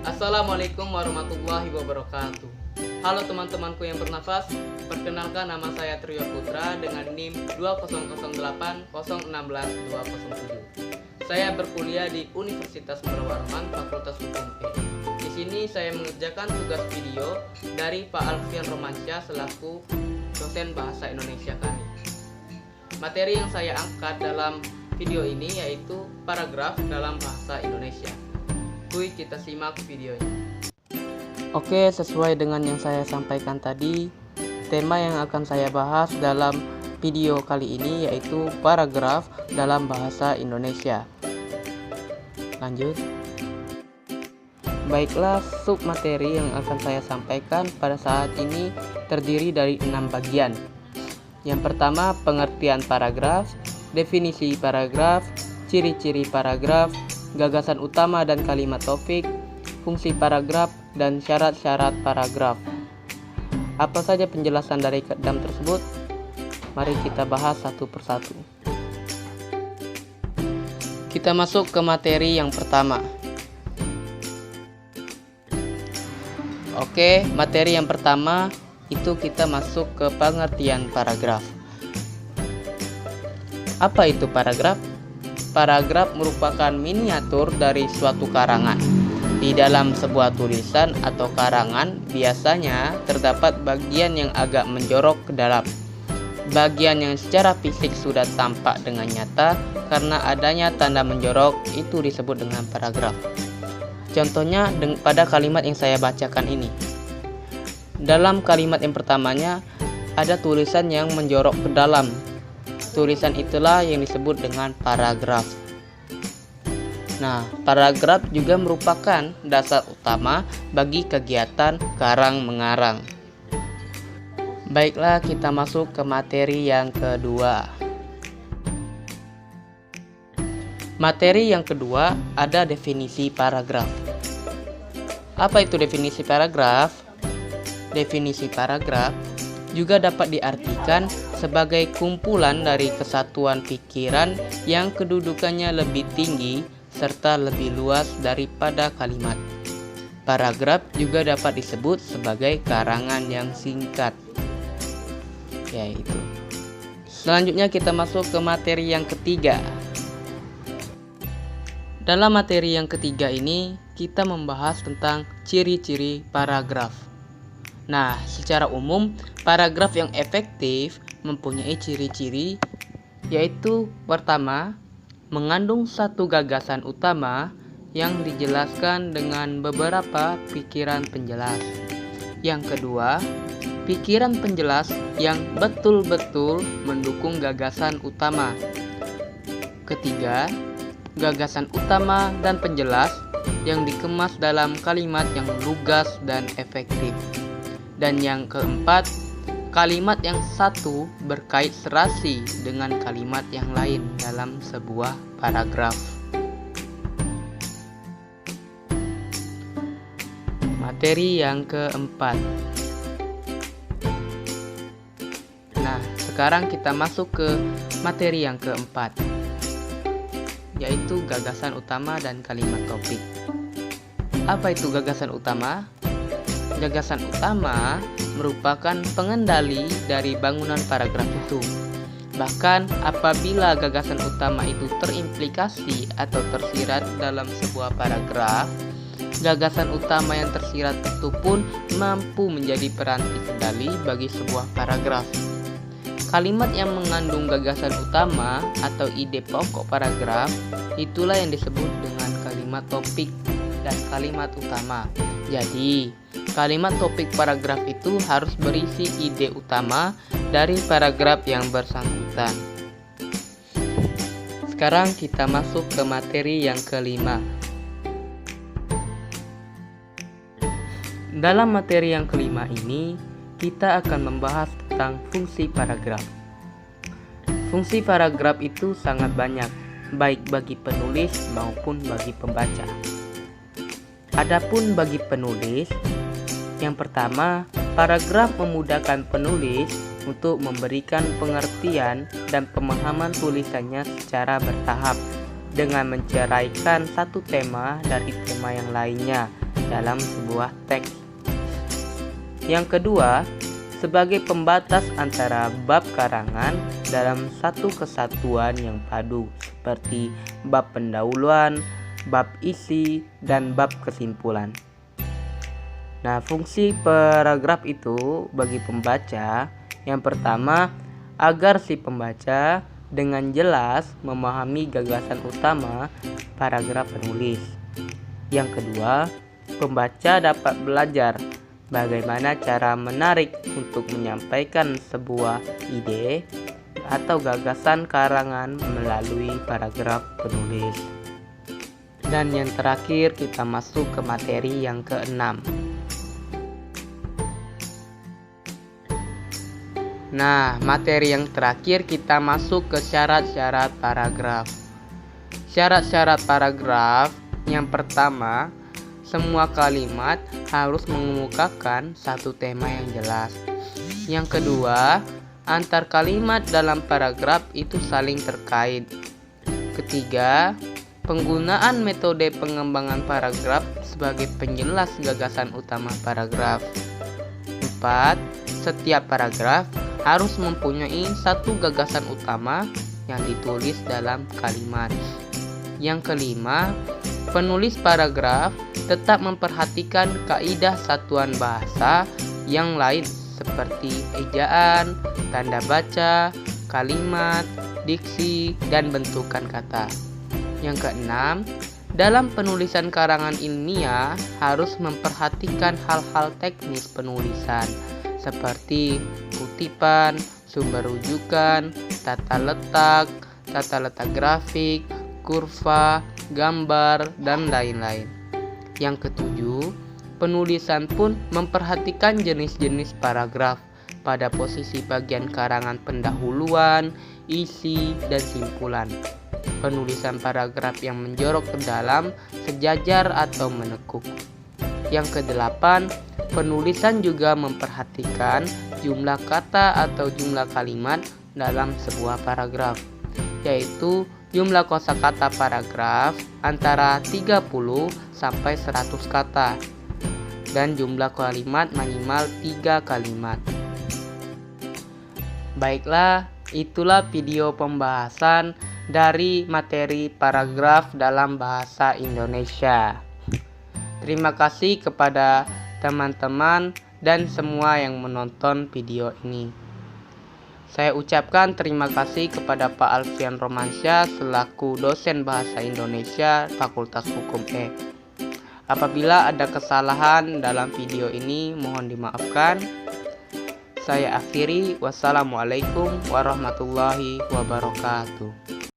Assalamualaikum warahmatullahi wabarakatuh. Halo teman-temanku yang bernafas, perkenalkan nama saya Trio Putra dengan NIM 20080161207. Saya berkuliah di Universitas Munawarman, Fakultas Hukum UI. Di sini saya mengerjakan tugas video dari Pak Alfian Romansyah selaku dosen bahasa Indonesia kami. Materi yang saya angkat dalam video ini yaitu paragraf dalam bahasa Indonesia. Kuy, kita simak videonya. Oke, sesuai dengan yang saya sampaikan tadi, tema yang akan saya bahas dalam video kali ini yaitu paragraf dalam bahasa Indonesia. Lanjut. Baiklah, submateri yang akan saya sampaikan pada saat ini terdiri dari 6 bagian. Yang pertama, pengertian paragraf, definisi paragraf, ciri-ciri paragraf, gagasan utama dan kalimat topik, fungsi paragraf, dan syarat-syarat paragraf. Apa saja penjelasan dari kedam tersebut? Mari kita bahas satu persatu. Kita masuk ke materi yang pertama. Oke, materi yang pertama itu kita masuk ke pengertian paragraf. Apa itu paragraf? Paragraf merupakan miniatur dari suatu karangan. Di dalam sebuah tulisan atau karangan biasanya terdapat bagian yang agak menjorok ke dalam. Bagian yang secara fisik sudah tampak dengan nyata karena adanya tanda menjorok itu disebut dengan paragraf. Contohnya pada kalimat yang saya bacakan ini. Dalam kalimat yang pertamanya ada tulisan yang menjorok ke dalam. Tulisan itulah yang disebut dengan paragraf. Nah, paragraf juga merupakan dasar utama bagi kegiatan karang-mengarang. Baiklah, kita masuk ke materi yang kedua. Materi yang kedua ada definisi paragraf. Apa itu definisi paragraf? Definisi paragraf juga dapat diartikan sebagai kumpulan dari kesatuan pikiran yang kedudukannya lebih tinggi serta lebih luas daripada kalimat. Paragraf juga dapat disebut sebagai karangan yang singkat. Yaitu. Selanjutnya kita masuk ke materi yang ketiga. Dalam materi yang ketiga ini kita membahas tentang ciri-ciri paragraf. Nah, secara umum paragraf yang efektif mempunyai ciri-ciri yaitu pertama, mengandung satu gagasan utama yang dijelaskan dengan beberapa pikiran penjelas. Yang kedua, pikiran penjelas yang betul-betul mendukung gagasan utama. Ketiga, gagasan utama dan penjelas yang dikemas dalam kalimat yang lugas dan efektif. Dan yang keempat, kalimat yang satu berkait serasi dengan kalimat yang lain dalam sebuah paragraf. Materi yang keempat. Nah, sekarang kita masuk ke materi yang keempat, yaitu gagasan utama dan kalimat topik. Apa itu gagasan utama? Gagasan utama merupakan pengendali dari bangunan paragraf itu. Bahkan apabila gagasan utama itu terimplikasi atau tersirat dalam sebuah paragraf, gagasan utama yang tersirat itu pun mampu menjadi peranti kendali bagi sebuah paragraf. Kalimat yang mengandung gagasan utama atau ide pokok paragraf itulah yang disebut dengan kalimat topik dan kalimat utama. Jadi, kalimat topik paragraf itu harus berisi ide utama dari paragraf yang bersangkutan. Sekarang kita masuk ke materi yang kelima. Dalam materi yang kelima ini, kita akan membahas tentang fungsi paragraf. Fungsi paragraf itu sangat banyak, baik bagi penulis maupun bagi pembaca. Adapun bagi penulis, yang pertama, paragraf memudahkan penulis untuk memberikan pengertian dan pemahaman tulisannya secara bertahap dengan menceraikan satu tema dari tema yang lainnya dalam sebuah teks. Yang kedua, sebagai pembatas antara bab karangan dalam satu kesatuan yang padu seperti bab pendahuluan, bab isi, dan bab kesimpulan. Nah, fungsi paragraf itu bagi pembaca yang pertama, agar si pembaca dengan jelas memahami gagasan utama paragraf penulis. Yang kedua, pembaca dapat belajar bagaimana cara menarik untuk menyampaikan sebuah ide atau gagasan karangan melalui paragraf penulis. Dan yang terakhir kita masuk ke materi yang keenam. Nah, materi yang terakhir kita masuk ke syarat-syarat paragraf. Syarat-syarat paragraf yang pertama, semua kalimat harus mengemukakan satu tema yang jelas. Yang kedua, antar kalimat dalam paragraf itu saling terkait. Ketiga, penggunaan metode pengembangan paragraf sebagai penjelas gagasan utama paragraf. 4. Setiap paragraf harus mempunyai satu gagasan utama yang ditulis dalam kalimat. Yang kelima, penulis paragraf tetap memperhatikan kaidah satuan bahasa yang lain seperti ejaan, tanda baca, kalimat, diksi, dan bentukan kata. Yang keenam, dalam penulisan karangan ilmiah harus memperhatikan hal-hal teknis penulisan seperti kutipan, sumber rujukan, tata letak grafik, kurva, gambar, dan lain-lain. Yang ketujuh, penulisan pun memperhatikan jenis-jenis paragraf pada posisi bagian karangan pendahuluan, isi, dan simpulan. Penulisan paragraf yang menjorok ke dalam, sejajar, atau menekuk. Yang kedelapan, penulisan juga memperhatikan jumlah kata atau jumlah kalimat dalam sebuah paragraf, yaitu jumlah kosakata paragraf antara 30 sampai 100 kata dan jumlah kalimat minimal 3 kalimat. Baiklah, itulah video pembahasan dari materi paragraf dalam bahasa Indonesia. Terima kasih kepada teman-teman dan semua yang menonton video ini. Saya ucapkan terima kasih kepada Pak Alfian Romansyah selaku dosen Bahasa Indonesia Fakultas Hukum E. Apabila ada kesalahan dalam video ini, mohon dimaafkan. Saya akhiri. Wassalamualaikum warahmatullahi wabarakatuh.